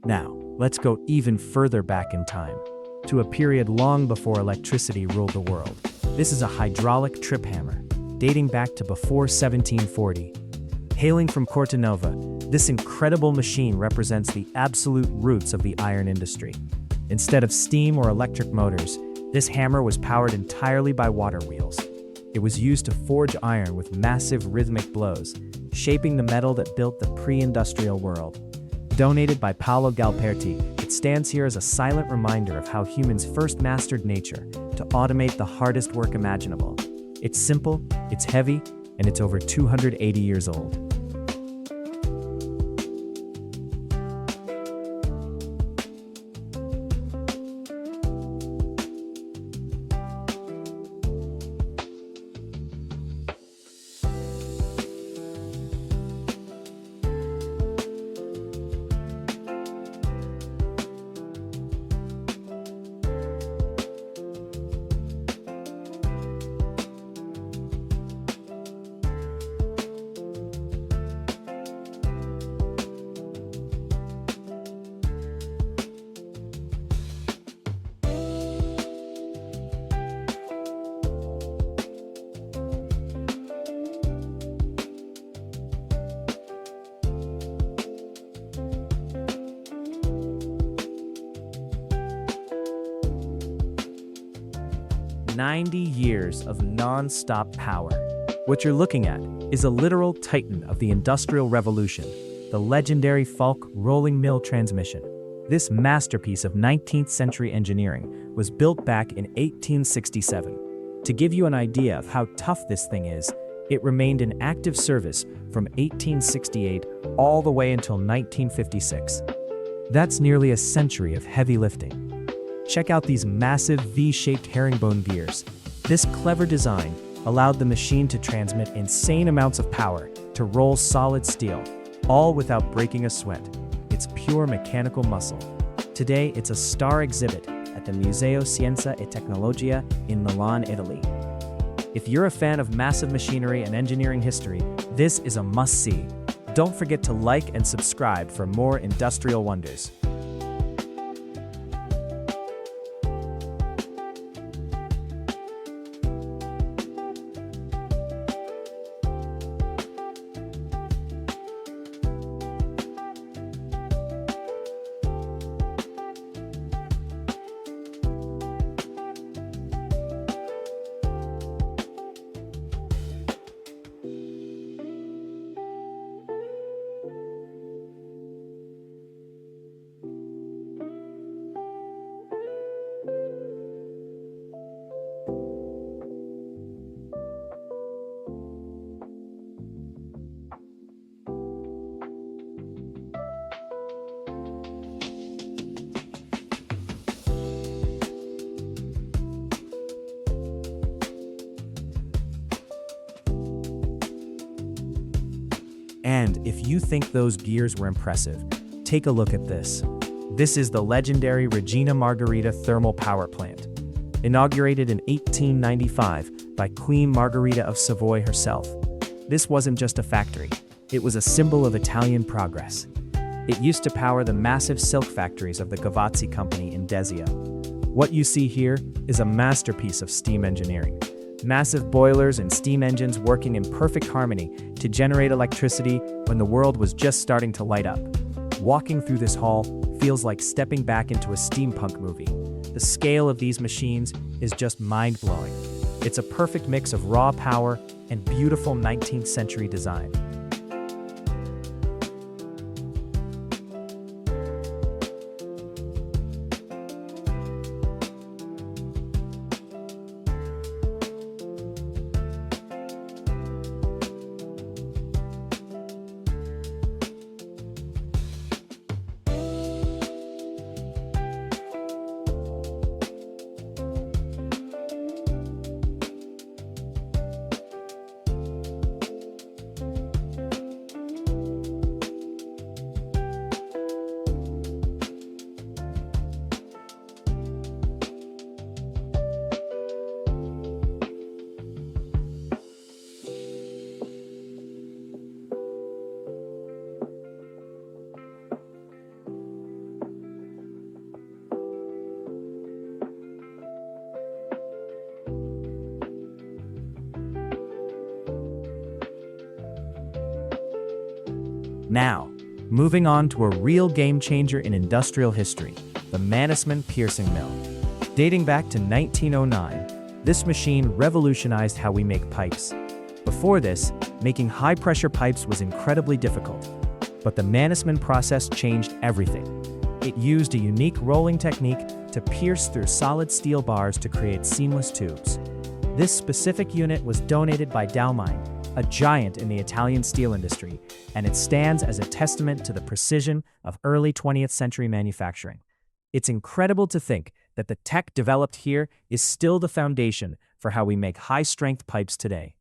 Now, let's go even further back in time, to a period long before electricity ruled the world. This is a hydraulic trip hammer, dating back to before 1740. Hailing from Cortanova, this incredible machine represents the absolute roots of the iron industry. Instead of steam or electric motors, this hammer was powered entirely by water wheels. It was used to forge iron with massive rhythmic blows, shaping the metal that built the pre-industrial world. Donated by Paolo Galperti, it stands here as a silent reminder of how humans first mastered nature to automate the hardest work imaginable. It's simple, it's heavy, and it's over 280 years old. 90 years of non-stop power. What you're looking at is a literal titan of the Industrial Revolution, the legendary Falck Rolling Mill transmission. This masterpiece of 19th century engineering was built back in 1867. To give you an idea of how tough this thing is, it remained in active service from 1868 all the way until 1956. That's nearly a century of heavy lifting. Check out these massive V-shaped herringbone gears. This clever design allowed the machine to transmit insane amounts of power to roll solid steel, all without breaking a sweat. It's pure mechanical muscle. Today, it's a star exhibit at the Museo Scienza e Tecnologia in Milan, Italy. If you're a fan of massive machinery and engineering history, this is a must-see. Don't forget to like and subscribe for more industrial wonders. And if you think those gears were impressive, take a look at this. This is the legendary Regina Margherita thermal power plant. Inaugurated in 1895 by Queen Margherita of Savoy herself. This wasn't just a factory, it was a symbol of Italian progress. It used to power the massive silk factories of the Gavazzi Company in Desio. What you see here is a masterpiece of steam engineering. Massive boilers and steam engines working in perfect harmony to generate electricity when the world was just starting to light up. Walking through this hall feels like stepping back into a steampunk movie. The scale of these machines is just mind-blowing. It's a perfect mix of raw power and beautiful 19th century design. Now, moving on to a real game changer in industrial history, the Mannesmann Piercing Mill. Dating back to 1909, this machine revolutionized how we make pipes. Before this, making high-pressure pipes was incredibly difficult, but the Mannesmann process changed everything. It used a unique rolling technique to pierce through solid steel bars to create seamless tubes. This specific unit was donated by Dalmine, a giant in the Italian steel industry, and it stands as a testament to the precision of early 20th century manufacturing. It's incredible to think that the tech developed here is still the foundation for how we make high-strength pipes today.